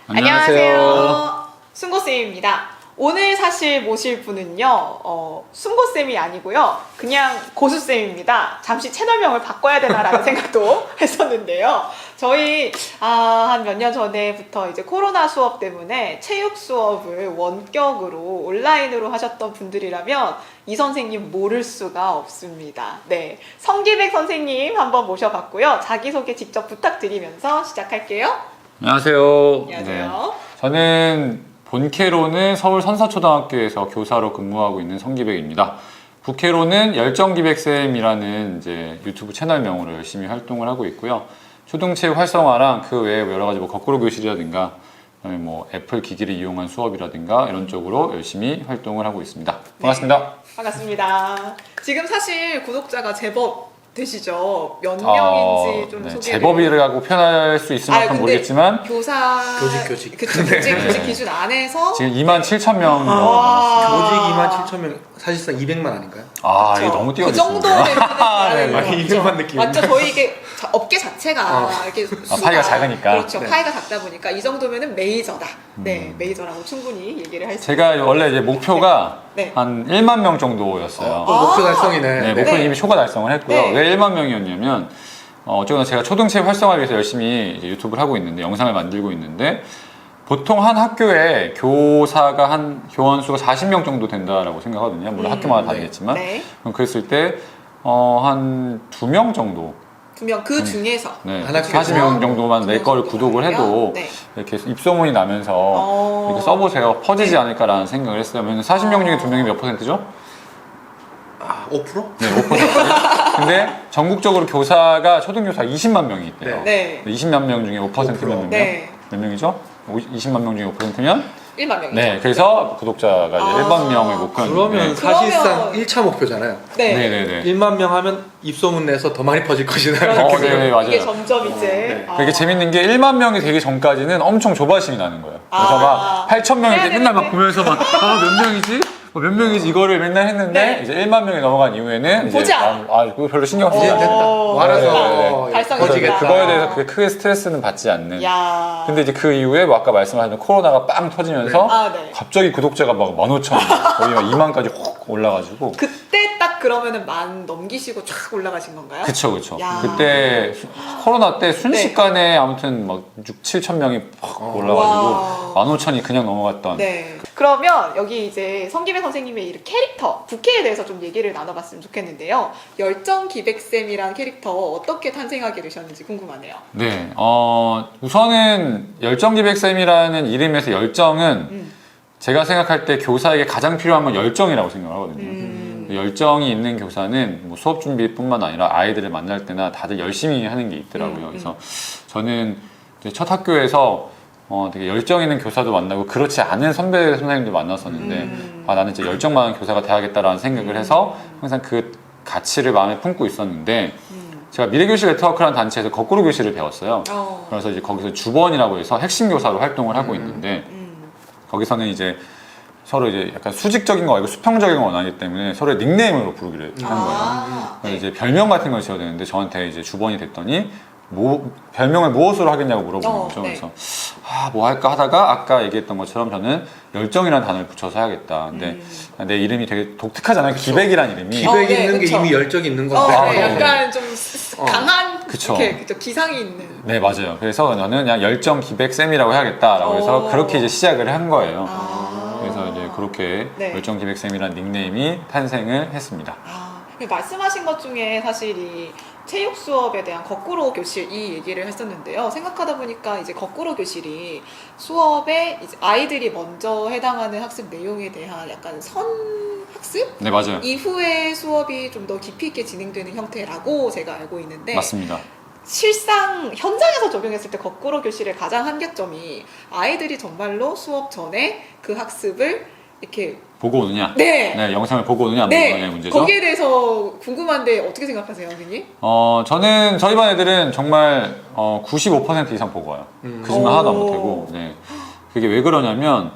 안녕하세요. 순고쌤입니다. 오늘 사실 모실 분은요, 순고쌤이 아니고요. 그냥 고수쌤입니다. 잠시 채널명을 바꿔야 되나라는 생각도 했었는데요. 저희, 한 몇 년 전에부터 이제 코로나 수업 때문에 체육 수업을 원격으로 온라인으로 하셨던 분들이라면 이 선생님 모를 수가 없습니다. 네. 성기백 선생님 한번 모셔봤고요. 자기소개 직접 부탁드리면서 시작할게요. 안녕하세요. 안녕하세요. 네. 저는 본캐로는 서울 선서초등학교에서 교사로 근무하고 있는 성기백입니다. 부캐로는 열정기백쌤이라는 이제 유튜브 채널명으로 열심히 활동을 하고 있고요. 초등체육 활성화랑 그 외에 여러 가지 거꾸로 교실이라든가 그다음에 애플 기기를 이용한 수업이라든가 이런 쪽으로 열심히 활동을 하고 있습니다. 반갑습니다. 네, 반갑습니다. 지금 사실 구독자가 제법 되시죠? 몇 명인지 좀 소개. 제법이라고 표현할 수 있을 만큼 모르겠지만 교사 교직 그쵸, 교직 기준 안에서 지금 27,000명 교직 27,000명 사실상 200만 아닌가요? 이게 너무 그 뛰어들었어요. 정도 레벨은 많이 200만 느낌. 맞죠? 저희 이게 업계 자체가 이렇게 파이가 작으니까. 그렇죠. 네. 파이가 작다 보니까 이 정도면은 메이저다. 네, 메이저라고 충분히 얘기를 할 수. 제가 원래 이제 목표가 네. 한 1만 명 정도였어요. 목표 달성이네. 네, 네. 목표는 이미 초과 달성을 했고요. 네. 왜 1만 명이었냐면 어쨌거나 제가 초등체육 활성화를 위해서 열심히 이제 유튜브를 하고 있는데 영상을 만들고 있는데 보통 한 학교에 교사가 한 교원 수가 40명 정도 된다라고 생각하거든요. 물론 학교마다 다르겠지만 네. 그럼 그랬을 때 한 2명 정도 2명 그 중에서 네, 한 학교에서 40명 정도만 내 걸 구독을 해도 네. 이렇게 입소문이 나면서 이렇게 써보세요. 퍼지지 않을까라는 생각을 했어요. 왜냐면 40명 중에 2명이 몇 %죠? 5%? 네, 5%. 근데 전국적으로 교사가 초등교사 20만 명이 있대요. 네. 20만 명 중에 5%면 몇 명? 네. 몇 명이죠? 20만 명 중에 5%면? 1만 명이죠. 네, 그래서 구독자가 이제 1만 명을 목표였는데 그러면 사실상 1차 목표잖아요. 네. 네네네. 1만 명 하면 입소문 내서 더 많이 퍼질 것이다. 그렇죠. 네, 맞아요. 이게 점점 이제 네. 되게 재밌는 게 1만 명이 되기 전까지는 엄청 조바심이 나는 거예요. 그래서 막 8천 명이 해야 맨날 막 되는데. 보면서 막 몇 명이지? 몇 명이지? 이거를 맨날 했는데 네. 이제 1만 명이 넘어간 이후에는 보지 이제 않아. 그거 별로 신경 쓰지 이제 않아요. 됐다. 어, 알아서 달성했다. 퍼지겠다. 그거에 대해서 그게 크게 스트레스는 받지 않는. 야. 근데 이제 그 이후에 아까 말씀하신 코로나가 빵 터지면서 네. 갑자기 구독자가 막 15,000, 거의 막 2만까지 확 올라가지고. 그때 딱 그러면은 만 넘기시고 쫙 올라가신 건가요? 그쵸. 야. 그때 코로나 때 순식간에 아무튼 막 6, 7천 명이 확 올라가지고 15,000이 그냥 넘어갔던. 네. 그러면 여기 이제 성기백 선생님의 이 캐릭터, 부캐에 대해서 좀 얘기를 나눠봤으면 좋겠는데요. 열정기백쌤이란 캐릭터 어떻게 탄생하게 되셨는지 궁금하네요. 네, 우선은 열정기백쌤이라는 이름에서 열정은 제가 생각할 때 교사에게 가장 필요한 건 열정이라고 생각하거든요. 열정이 있는 교사는 뭐 수업 준비뿐만 아니라 아이들을 만날 때나 다들 열심히 하는 게 있더라고요. 그래서 저는 이제 첫 학교에서 되게 열정 있는 교사도 만나고 그렇지 않은 선배 선생님도 만났었는데 나는 이제 열정 많은 교사가 돼야겠다라는 생각을 해서 항상 그 가치를 마음에 품고 있었는데 제가 미래교실 네트워크라는 단체에서 거꾸로 교실을 배웠어요. 그래서 이제 거기서 주번이라고 해서 핵심 교사로 활동을 하고 있는데 거기서는 이제 서로 이제 약간 수직적인 거 말고 수평적인 건 원하기 때문에 서로의 닉네임으로 부르기를 하는 거예요. 그래서 이제 별명 같은 걸 지어야 되는데 저한테 이제 주번이 됐더니 별명을 무엇으로 하겠냐고 물어보는 거죠. 네. 그래서 뭐 할까 하다가 아까 얘기했던 것처럼 저는 열정이라는 단어를 붙여서 해야겠다. 근데 내 이름이 되게 독특하잖아요. 기백이라는 이름이. 기백이 네, 있는 그쵸. 게 이미 열정이 있는 건데. 네, 네. 약간 좀 강한 그쵸. 이렇게 그쵸, 기상이 있는. 네, 맞아요. 그래서 저는 그냥 열정 기백쌤이라고 해야겠다라고 해서 그렇게 이제 시작을 한 거예요. 그래서 이제 그렇게 네. 열정 기백쌤이라는 닉네임이 탄생을 했습니다. 말씀하신 것 중에 사실 이 체육 수업에 대한 거꾸로 교실 이 얘기를 했었는데요. 생각하다 보니까 이제 거꾸로 교실이 수업에 이제 아이들이 먼저 해당하는 학습 내용에 대한 약간 선학습? 네, 맞아요. 이후에 수업이 좀 더 깊이 있게 진행되는 형태라고 제가 알고 있는데 맞습니다. 실상 현장에서 적용했을 때 거꾸로 교실의 가장 한계점이 아이들이 정말로 수업 전에 그 학습을 이렇게 보고 오느냐? 네. 네, 영상을 보고 오느냐 안 보고 오느냐의 문제죠. 거기에 대해서 궁금한데 어떻게 생각하세요, 선생님? 저는 저희 반 애들은 정말 95% 이상 보고 와요. 거짓말 하나도 안 못하고. 네. 그게 왜 그러냐면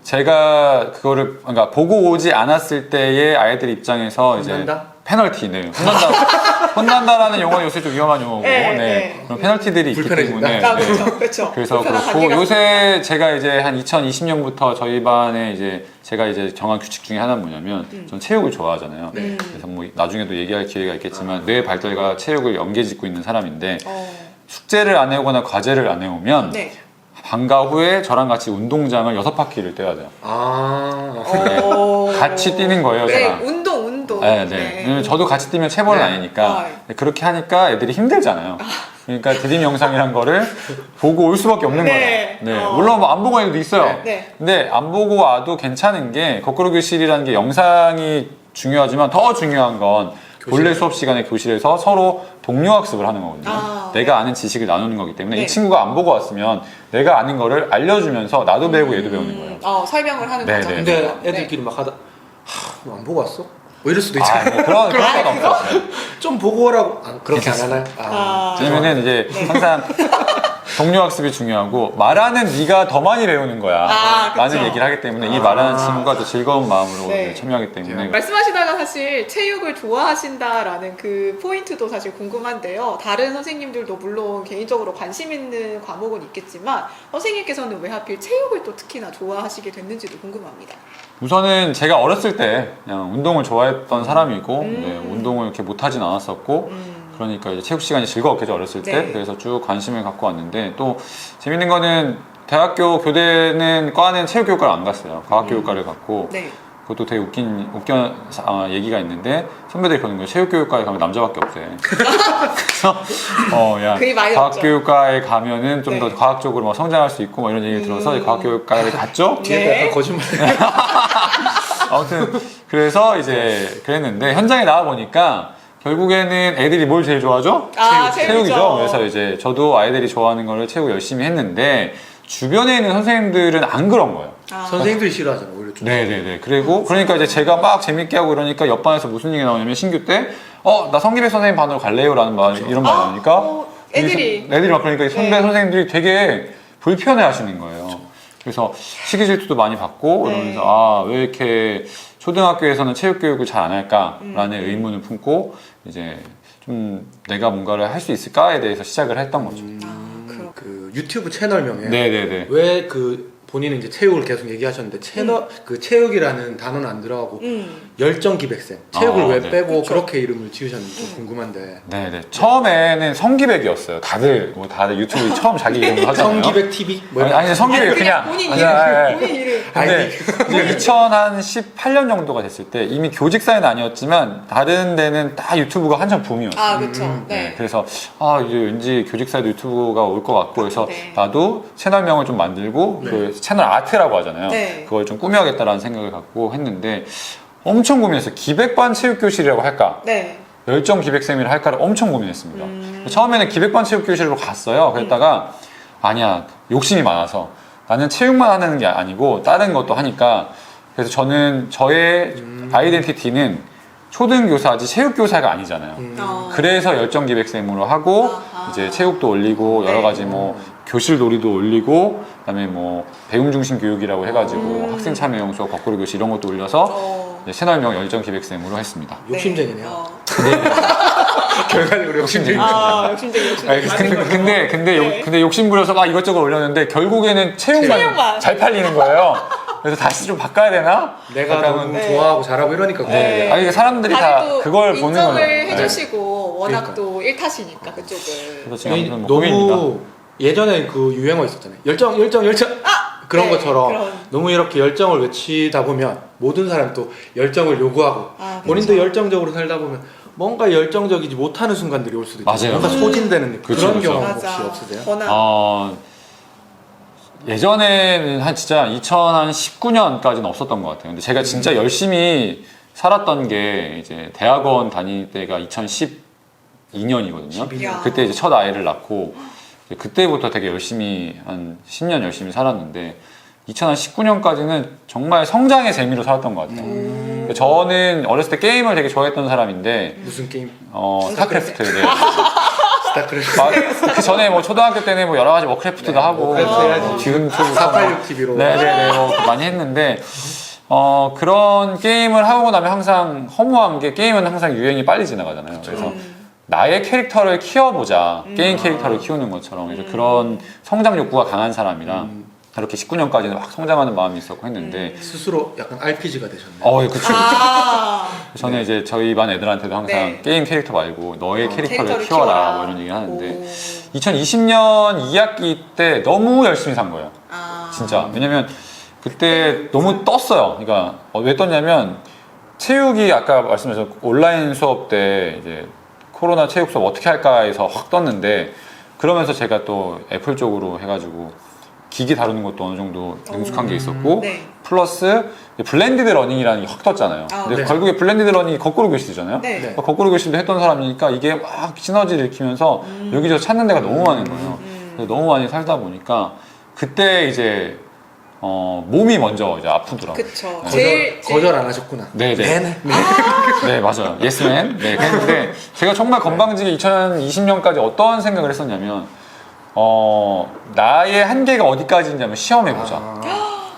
제가 그러니까 보고 오지 않았을 때의 아이들 입장에서 이제 혼난다? 페널티, 네. 혼난다. 혼난다라는 용어는 요새 좀 위험한 용어고, 네, 네. 네. 그런 페널티들이 있기 불편해진다. 때문에. 아, 네. 그렇죠. 그래서 불편한 그렇고 관계가 요새 제가 이제 한 2020년부터 저희 반에 이제 제가 이제 정한 규칙 중에 하나는 뭐냐면 전 체육을 좋아하잖아요. 네. 그래서 뭐 나중에도 얘기할 기회가 있겠지만 뇌 발달과 체육을 연계짓고 있는 사람인데 숙제를 안 해오거나 과제를 안 해오면 네. 방과 후에 저랑 같이 운동장을 6바퀴를 뛰어야 돼요. 같이 뛰는 거예요, 네, 제가. 운동. 네, 네. 왜냐면 저도 같이 뛰면 체벌은 네. 아니니까 네. 그렇게 하니까 애들이 힘들잖아요. 그러니까 드림 영상이란 거를 보고 올 수밖에 없는 네. 거예요. 네. 물론 뭐 안 보고 애들도 있어요. 네. 근데 안 보고 와도 괜찮은 게 거꾸로 교실이라는 게 영상이 중요하지만 더 중요한 건 본래 수업 시간에 교실에서 서로 동료 학습을 하는 거거든요. 내가 아는 지식을 나누는 거기 때문에 네. 이 친구가 안 보고 왔으면 내가 아는 거를 알려주면서 나도 배우고 얘도 배우는 거예요. 설명을 하는 네, 거죠. 네. 근데 애들끼리 막 하다 너 안 보고 왔어? 뭐 이럴 수도 있잖아요. 뭐 그런 건 없어요. 좀 보고 오라고. 그렇게 안 하나요? 왜냐면은 이제 항상 동료 학습이 중요하고 말하는 네가 더 많이 배우는 거야 라는 그쵸. 얘기를 하기 때문에 이 말하는 친구가 더 즐거운 마음으로 네. 참여하기 때문에 말씀하시다가 사실 체육을 좋아하신다라는 그 포인트도 사실 궁금한데요. 다른 선생님들도 물론 개인적으로 관심 있는 과목은 있겠지만 선생님께서는 왜 하필 체육을 또 특히나 좋아하시게 됐는지도 궁금합니다. 우선은 제가 어렸을 때 그냥 운동을 좋아했던 사람이고 네, 운동을 이렇게 못하진 않았었고 그러니까 이제 체육 시간이 즐거웠겠죠 어렸을 때. 네. 그래서 쭉 관심을 갖고 왔는데 또 재밌는 거는 대학교 교대는 과는 체육교육과를 안 갔어요. 과학교육과를 갔고 네. 그것도 되게 웃긴 얘기가 있는데 선배들이 그러는 거예요. 체육교육과에 가면 남자밖에 없대. 그래서 야 그게 많이 과학교육과에 가면은 좀 더 네. 과학적으로 뭐 성장할 수 있고 뭐 이런 얘기를 들어서 과학교육과를 갔죠. 뒤에 네. 약간 거짓말. 아무튼 그래서 이제 그랬는데 현장에 나와 보니까 결국에는 애들이 뭘 제일 좋아하죠? 체육이죠. 그래서 이제 저도 아이들이 좋아하는 거를 체육 열심히 했는데 주변에 있는 선생님들은 안 그런 거예요. 선생님들이 싫어하잖아 오히려 좀. 네네네. 그리고 그러니까 이제 제가 막 재밌게 하고 이러니까 옆반에서 무슨 얘기 나오냐면 신규 때 나 성기백 선생님 반으로 갈래요라는 말 이런 말 나오니까 애들이 막 그러니까 선배 선생님들이 되게 불편해 하시는 거예요. 그래서 시기 질투도 많이 받고 이러면서 왜 이렇게 초등학교에서는 체육교육을 잘 안 할까라는 의문을 품고 이제 좀 내가 뭔가를 할 수 있을까에 대해서 시작을 했던 거죠. 그 유튜브 채널명에 네네네. 왜 그 본인은 이제 체육을 계속 얘기하셨는데 그 체육이라는 단어는 안 들어가고 열정기백생 체육을 왜 네. 빼고 그쵸. 그렇게 이름을 지으셨는지 좀 궁금한데. 네네. 처음에는 성기백이었어요. 다들 유튜브 처음 자기 이름을 하잖아요. 성기백 TV 뭐 아니 성기백 그냥 본인 아니, 이름. 아니, 본인 이름. 근데 이제 2018년 정도가 됐을 때 이미 교직 사회는 아니었지만 다른 데는 다 유튜브가 한참 붐이었어요. 그렇죠. 네. 그래서 이제 왠지 교직 사회도 유튜브가 올 것 같고 해서 네. 나도 채널명을 좀 만들고 그 채널 아트라고 하잖아요. 네. 그걸 좀 꾸며야겠다라는 생각을 갖고 했는데 엄청 고민했어요. 기백반 체육교실이라고 할까? 네. 열정 기백쌤이라 할까를 엄청 고민했습니다. 처음에는 기백반 체육교실로 갔어요. 그랬다가 아니야 욕심이 많아서 나는 체육만 하는 게 아니고 다른 것도 하니까 그래서 저의 아이덴티티는 초등교사지 체육교사가 아니잖아요. 그래서 열정 기백쌤으로 하고 이제 체육도 올리고 여러 가지 뭐 교실 놀이도 올리고 그다음에 뭐 배움 중심 교육이라고 해가지고 학생 참여 용수 거꾸로 교실 이런 것도 올려서 이제 채널명 열정 기백쌤으로 했습니다. 욕심쟁이네요. 네. 결과적으로 욕심쟁이. 욕심쟁이. 근데 욕심 부려서 막 이것저것 올렸는데 결국에는 체육만 잘 팔리는 거예요. 그래서 다시 좀 바꿔야 되나? 내가 약간은 너무 좋아하고 잘하고 이러니까 네. 아니 사람들이 다 그걸 보는 거예요. 인정을 해주시고 워낙 그러니까. 또 일타시니까 그쪽을. 그래서 지금 아무튼 뭐 너무 고민입니다. 예전에 그 유행어 있었잖아요. 열정 그런 네, 것처럼 그런. 너무 이렇게 열정을 외치다 보면 모든 사람이 또 열정을 요구하고 본인도 그렇죠. 열정적으로 살다 보면 뭔가 열정적이지 못하는 순간들이 올 수도 있고 맞아요. 뭔가 소진되는 그쵸, 그런 그쵸. 경험 혹시 없으세요? 번화. 예전에는 한 진짜 2019년까지는 없었던 것 같아요. 근데 제가 진짜 열심히 살았던 게 이제 대학원 다닐 때가 2012년이거든요. 야. 그때 이제 첫 아이를 낳고 이제 그때부터 되게 열심히 한 10년 열심히 살았는데 2019년까지는 정말 성장의 재미로 살았던 것 같아요. 저는 어렸을 때 게임을 되게 좋아했던 사람인데 무슨 게임? 스타크래프트. 네. 스타크래프트. 그 전에 뭐 초등학교 때는 뭐 여러 가지 워크래프트도 하고 워크래프트 해야지. 듀운 486 TV로. 네네네 뭐 많이 했는데 그런 게임을 하고 나면 항상 허무한 게 게임은 항상 유행이 빨리 지나가잖아요. 그래서 나의 캐릭터를 키워보자. 게임 캐릭터를 키우는 것처럼. 그래서 그런 성장 욕구가 강한 사람이라 그렇게 19년까지는 확 성장하는 마음이 있었고 했는데 스스로 약간 RPG가 되셨네요. 예, 그쵸. 저는 이제 저희 반 애들한테도 항상 네. 게임 캐릭터 말고 너의 캐릭터를 캐릭터를 키워라 뭐 이런 얘기 하는데 오. 2020년 2학기 때 너무 열심히 산 거예요. 아. 진짜. 왜냐면 그때 너무 떴어요. 그러니까 왜 떴냐면 체육이 아까 말씀하신 온라인 수업 때 이제 코로나 체육 수업 어떻게 할까 해서 확 떴는데 그러면서 제가 또 애플 쪽으로 해가지고 기기 다루는 것도 어느 정도 능숙한 게 있었고 네. 플러스 블렌디드 러닝이라는 게 확 떴잖아요. 아, 근데 네. 결국에 블렌디드 러닝이 거꾸로 교실이잖아요. 네. 네. 거꾸로 교실도 했던 사람이니까 이게 막 시너지를 일으키면서 여기저기 찾는 데가 너무 많은 거예요. 그래서 너무 많이 살다 보니까 그때 이제 몸이 먼저 이제 아프더라고요. 그쵸. 거절 안 하셨구나. 네네. 네네. 네, 맞아요. 예스맨. 네, 그랬는데 제가 정말 건방지게 2020년까지 어떠한 생각을 했었냐면 나의 한계가 어디까지인지 시험해보자.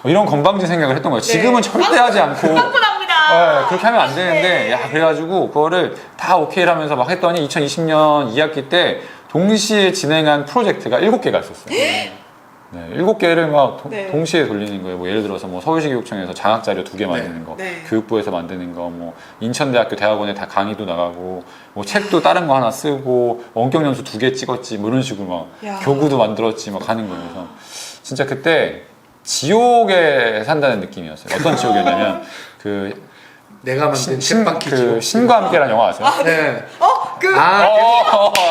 이런 건방진 생각을 했던 거예요. 지금은 절대 하지 않고 흥분합니다. 네, 그렇게 하면 안 되는데 야 그래가지고 그거를 다 오케이를 하면서 막 했더니 2020년 2학기 때 동시에 진행한 프로젝트가 7개가 있었어요. 네, 7개를 막 네. 동시에 돌리는 거예요. 뭐 예를 들어서 뭐 서울시 교육청에서 장학 자료 2개 만드는 거, 네. 교육부에서 만드는 거, 뭐 인천대학교 대학원에 다 강의도 나가고, 뭐 책도 다른 거 하나 쓰고, 원격 연수 2개 찍었지, 뭐 이런 식으로 막 야. 교구도 만들었지, 막 가는 거예요. 그래서 진짜 그때 지옥에 산다는 느낌이었어요. 어떤 지옥이었냐면 그 내가 만든 챗바퀴 그 지옥. 신과 함께라는 영화 아세요? 네. 그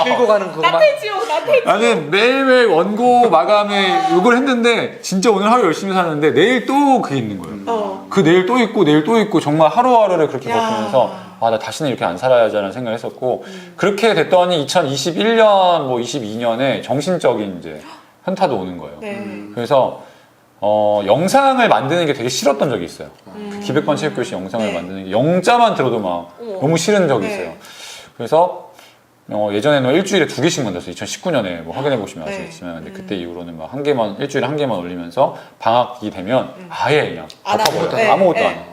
끌고 가는 그것만. 나태지옥. 나는 매일매일 원고 마감에 이걸 했는데 진짜 오늘 하루 열심히 사는데 내일 또 그게 있는 거예요. 그 내일 또 있고 내일 또 있고 정말 하루하루를 그렇게 야. 버티면서 나 다시는 이렇게 안 살아야지라는 생각을 했었고 그렇게 됐더니 2021년 뭐 22년에 정신적인 이제 현타도 오는 거예요. 네. 그래서 영상을 만드는 게 되게 싫었던 적이 있어요. 그 기백반 체육교실 영상을 네. 만드는 게 영자만 들어도 막 어머. 너무 싫은 적이 네. 있어요. 그래서 예전에는 일주일에 2개씩 만들었어요. 2019년에 뭐 확인해 보시면 네. 아시겠지만 근데 그때 이후로는 막 일주일에 한 개만 올리면서 방학이 되면 아예 그냥 안 하고. 덮어버려요. 네. 아무것도 네. 안 해요.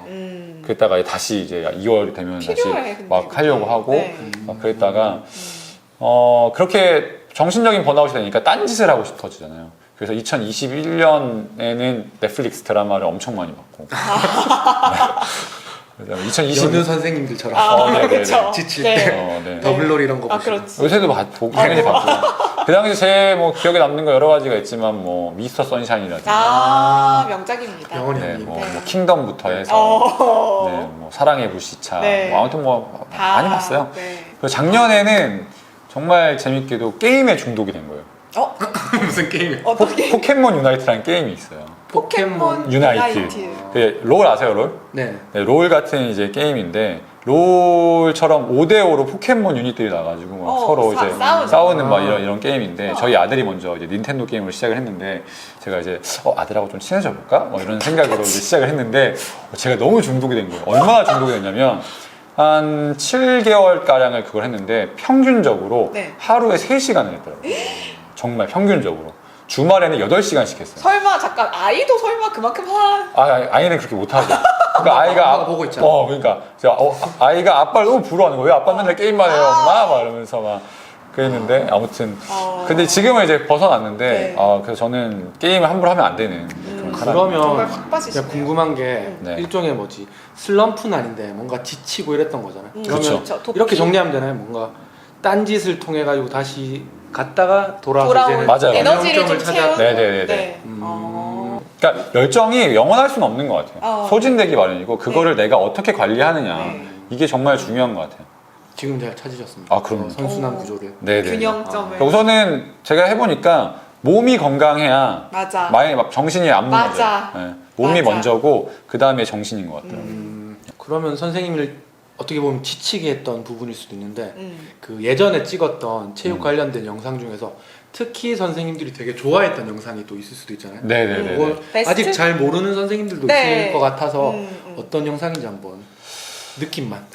그랬다가 다시 이제 2월이 되면 다시 필요해, 근데 막 하려고 그게. 하고 네. 막 그랬다가 그렇게 정신적인 번아웃이 되니까 딴짓을 하고 싶어지잖아요. 그래서 2021년에는 넷플릭스 드라마를 엄청 많이 봤고 그다음에 2020 연우 선생님들처럼 네네네. 그쵸. 지칠 네. 때 네. 더블롤 이런 거 보시고. 그렇지. 요새도 당연히 봤고 그 당시 제 뭐 기억에 남는 거 여러 가지가 있지만 뭐 미스터 선샤인이라든지 명작입니다. 병원이 네, 아닌 뭐 데. 킹덤부터 해서 네, 뭐 사랑의 불시차 네. 뭐 아무튼 뭐 다. 많이 봤어요. 네. 그리고 작년에는 정말 재밌게도 게임에 중독이 된 거예요. 무슨 게임이야? 어떻게? 포켓몬 유나이트라는 게임이 있어요. 포켓몬 유나이트. 롤 아세요, 롤? 네. 네, 롤 같은 이제 게임인데 롤처럼 5대5로 포켓몬 유닛들이 나가지고 막 서로 이제 싸우는 막 이런 게임인데 저희 아들이 먼저 이제 닌텐도 게임을 시작을 했는데 제가 이제 아들하고 좀 친해져 볼까? 뭐 이런 생각으로 이제 시작을 했는데 제가 너무 중독이 된 거예요. 얼마나 중독이 됐냐면 한 7개월 가량을 그걸 했는데 평균적으로 네. 하루에 3시간을 했더라고요. 정말 평균적으로. 주말에는 8시간씩 했어요. 설마 잠깐 아이도 설마 그만큼 아이는 그렇게 못하죠. 그러니까 아빠가 보고 있잖아. 그러니까 아이가 아빠를 너무 부러워하는 거예요. 왜 아빠 맨날 게임만 해요, 엄마? 막 이러면서 막 그랬는데 아무튼. 근데 지금은 이제 벗어났는데 네. 그래서 저는 게임을 함부로 하면 안 되는 그런 정말 그러면 확 빠지시네요. 그냥 궁금한 게 네. 일종의 뭐지 슬럼프는 아닌데 뭔가 지치고 이랬던 거잖아요. 그러면 그쵸. 이렇게 정리하면 되나요? 뭔가 딴짓을 통해 가지고 다시 갔다가 돌아와서 돌아온 이제는 맞아요. 에너지를 좀 찾아. 채우는. 네네네네. 네. 그러니까 열정이 영원할 수는 없는 것 같아요. 소진되기 마련이고 그거를 내가 어떻게 관리하느냐 네. 이게 정말 중요한 것 같아요. 지금 잘 찾으셨습니다. 아, 그럼요. 선순환 오. 구조를. 네네. 균형점을. 그러니까 우선은 제가 해보니까 몸이 건강해야 맞아. 정신이 안 무너져요. 맞아. 네. 몸이 맞아. 먼저고 그 다음에 정신인 것 같아요. 그러면 선생님을 어떻게 보면 지치게 했던 부분일 수도 있는데 음. 그 예전에 찍었던 체육 관련된 영상 중에서 특히 선생님들이 되게 좋아했던 영상이 또 있을 수도 있잖아요. 네네네. 그걸 베스트? 아직 잘 모르는 선생님들도 네. 있을 것 같아서 음. 어떤 영상인지 한번 느낌만.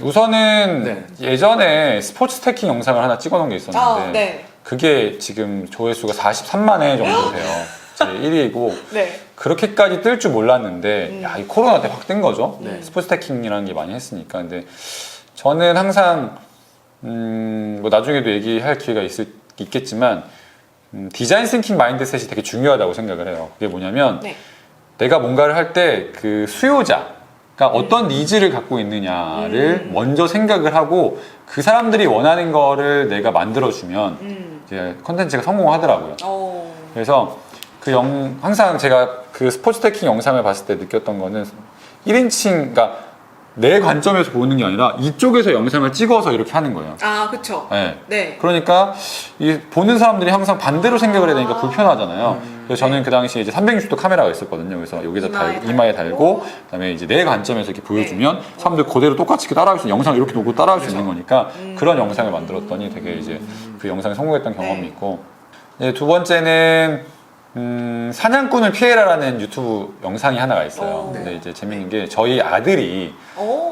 우선은 네. 예전에 스포츠 스태킹 영상을 하나 찍어놓은 게 있었는데 네. 그게 지금 조회수가 43만 회 정도 돼요. 제 1위이고 네. 그렇게까지 뜰 줄 몰랐는데 야, 이 코로나 때 확 뜬 거죠. 네. 스포츠 스태킹이라는 게 많이 했으니까. 근데 저는 항상 뭐 나중에도 얘기할 기회가 있겠지만 디자인 싱킹 마인드셋이 되게 중요하다고 생각을 해요. 그게 뭐냐면 네. 내가 뭔가를 할 때 그 수요자가 어떤 니즈를 갖고 있느냐를 먼저 생각을 하고 그 사람들이 원하는 거를 내가 만들어주면 이제 컨텐츠가 성공하더라고요. 그래서 항상 제가 그 스포츠 트래킹 영상을 봤을 때 느꼈던 거는 1인칭, 그러니까 내 관점에서 보는 게 아니라 이쪽에서 영상을 찍어서 이렇게 하는 거예요. 아, 그쵸. 네. 네. 그러니까 이 보는 사람들이 항상 반대로 생각을 해야 되니까 불편하잖아요. 그래서 저는 그 당시에 이제 360도 카메라가 있었거든요. 그래서 여기다 이마에 달고, 그다음에 이제 내 관점에서 이렇게 보여주면 사람들 그대로 똑같이 따라할 수 있는 영상을 이렇게 놓고 따라할 수 있는 거니까 그런 영상을 만들었더니 되게 이제 그 영상이 성공했던 경험이 있고, 네, 두 번째는 사냥꾼을 피해라라는 유튜브 영상이 하나가 있어요. 근데 이제 재밌는 게 저희 아들이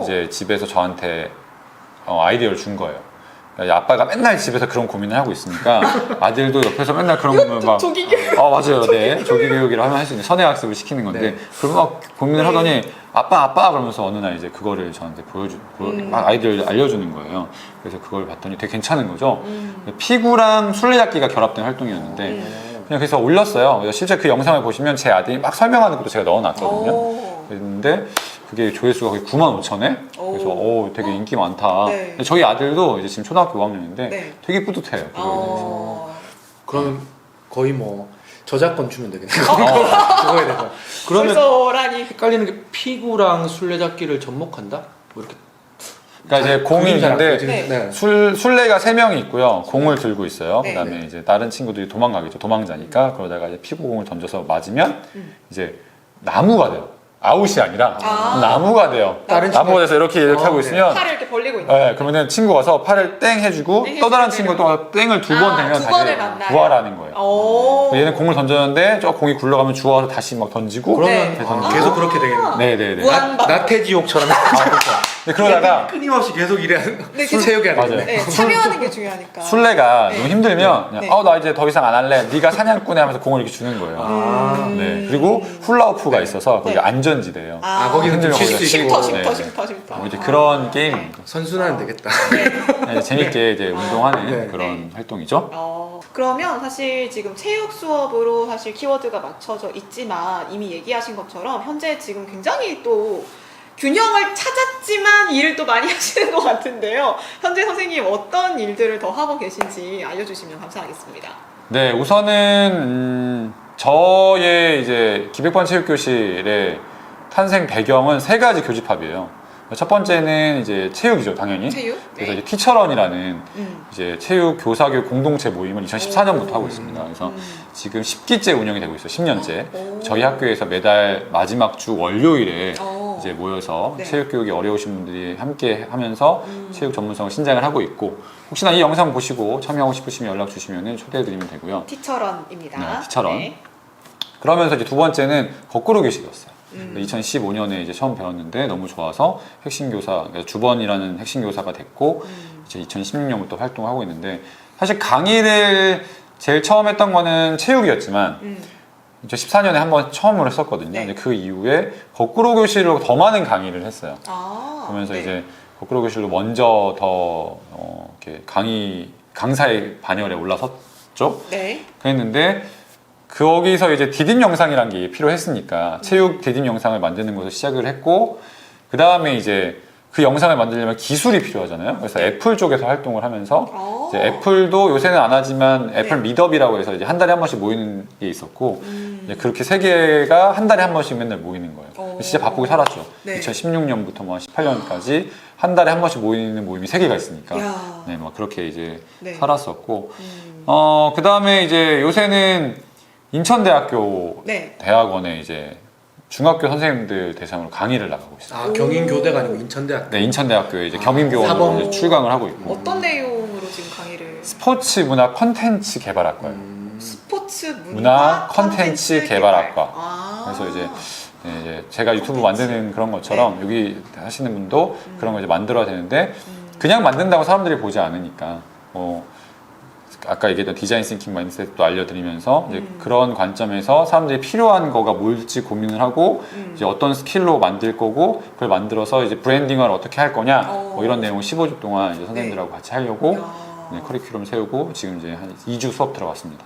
이제 집에서 저한테 아이디어를 준 거예요. 그러니까 아빠가 맨날 집에서 그런 고민을 하고 있으니까 아들도 옆에서 맨날 그런 거면 막 조기교육. 맞아요. 네. 조기교육이라 하면 할 수 있는 선행학습을 시키는 건데 그런 막 고민을 하더니 아빠 그러면서 어느 날 이제 그거를 저한테 막 아이디어를 알려주는 거예요. 그래서 그걸 봤더니 되게 괜찮은 거죠. 피구랑 술래잡기가 결합된 활동이었는데 그냥 그래서 올렸어요. 그래서 실제 그 영상을 보시면 제 아들이 막 설명하는 것도 제가 넣어놨거든요. 그랬는데 그게 조회수가 거의 95,000회? 그래서 되게 인기 많다. 네. 근데 저희 아들도 이제 지금 초등학교 5학년인데 네. 되게 뿌듯해요. 그거에 그럼 거의 뭐 저작권 주면 되겠네요. 그거에 대해서. 그러면 벌써라니. 헷갈리는 게 피구랑 술래잡기를 접목한다? 뭐 이렇게. 그러니까 이제 공이 있는데 네. 술래가 3명이 있고요. 공을 들고 있어요. 네. 그다음에 이제 다른 친구들이 도망가겠죠. 도망자니까. 그러다가 이제 피구공을 던져서 맞으면 이제 나무가 돼요. 아웃이 아니라 나무가 돼요. 다른 나무가 돼서 이렇게 하고 네. 있으면 팔을 이렇게 벌리고 있는. 네, 그러면 친구가 와서 팔을 땡 해주고 땡 또 다른 해주고 친구가 또 땡을 2번 되면 두 다시 번을 만나요? 부활하는 거예요. 얘는 공을 던졌는데 저 공이 굴러가면 주워서 다시 막 던지고 그러면 네. 계속 그렇게 되겠네. 네네네. 무한반. 나태지옥처럼. 근데 그러다가 끊임없이 계속 이래. 네, 술 계속- 채우게 하는 맞아요. 거네. 네, 참여하는 게 중요하니까. 술래가 네. 너무 힘들면 그냥 네. 나 이제 더 이상 안 할래. 네가 사냥꾼에 하면서 공을 이렇게 주는 거예요. 네. 그리고 훌라후프가 있어서 거기 네. 안전지대예요. 거기는 좀 칠 수 있고. 쉼터, 네. 쉼터. 뭐 이제 그런 게임 선순환 되겠다. 네, 재밌게 이제 운동하는 네. 그런 활동이죠. 그러면 사실 지금 체육 수업으로 사실 키워드가 맞춰져 있지만 이미 얘기하신 것처럼 현재 지금 굉장히 또 균형을 찾았지만 일을 또 많이 하시는 것 같은데요. 현재 선생님 어떤 일들을 더 하고 계신지 알려주시면 감사하겠습니다. 네, 우선은 저의 이제 기백반 체육교실의 탄생 배경은 3가지 교집합이에요. 첫 번째는 이제 체육이죠, 당연히. 체육? 그래서 네. 이제 티처런이라는 이제 체육 교사교육 공동체 모임을 2014년부터 하고 있습니다. 그래서 지금 10기째 운영이 되고 있어요. 10년째. 오. 저희 학교에서 매달 마지막 주 월요일에 오. 이제 모여서 네. 체육 교육이 어려우신 분들이 함께 하면서 체육 전문성을 신장을 하고 있고, 혹시나 이 영상 보시고 참여하고 싶으시면 연락 주시면 초대해 드리면 되고요. 티처런입니다. 네, 티처런. 그러면서 이제 두 번째는 거꾸로 교실이었어요. 2015년에 이제 처음 배웠는데 너무 좋아서 핵심교사, 그러니까 주번이라는 핵심교사가 됐고, 이제 2016년부터 활동하고 있는데, 사실 강의를 제일 처음 했던 거는 체육이었지만, 2014년에 한번 처음으로 했었거든요. 네. 근데 그 이후에 거꾸로 교실로 더 많은 강의를 했어요. 그러면서 네. 이제 거꾸로 교실로 먼저 더 이렇게 강사의 반열에 올라섰죠. 네. 그랬는데 거기서 이제 디딤 영상이란 게 필요했으니까 체육 디딤 영상을 만드는 것을 시작을 했고, 그 다음에 이제 그 영상을 만들려면 기술이 필요하잖아요. 그래서 애플 쪽에서 활동을 하면서 이제 애플도 요새는 안 하지만 애플 네. 미더비라고 해서 이제 한 달에 한 번씩 모이는 게 있었고, 이제 그렇게 3개가 한 달에 한 번씩 맨날 모이는 거예요. 진짜 바쁘게 살았죠. 네. 2016년부터 뭐 18년까지 한 달에 한 번씩 모이는 모임이 3개가 있으니까. 야. 네, 막 그렇게 이제 네. 살았었고, 그 다음에 이제 요새는 인천대학교 네. 대학원에 이제 중학교 선생님들 대상으로 강의를 나가고 있어요. 아, 경인교대가 아니고 인천대학. 네, 인천대학교에 이제 겸임교원으로 사범. 이제 출강을 하고 있고, 어떤 내용으로 지금 강의를? 스포츠 문화 컨텐츠 개발학과예요. 스포츠 문화 컨텐츠 개발학과. 아. 그래서 이제 제가 유튜브 만드는 그런 것처럼 여기 하시는 분도 그런 거 이제 만들어야 되는데, 그냥 만든다고 사람들이 보지 않으니까 아까 얘기했던 디자인 싱킹 마인드셋도 알려드리면서 이제 그런 관점에서 사람들이 필요한 거가 뭘지 고민을 하고 이제 어떤 스킬로 만들 거고 그걸 만들어서 이제 브랜딩을 어떻게 할 거냐 뭐 이런 내용을 15주 동안 이제 선생님들하고 같이 하려고 네, 커리큘럼 세우고 지금 이제 한 2주 수업 들어갔습니다.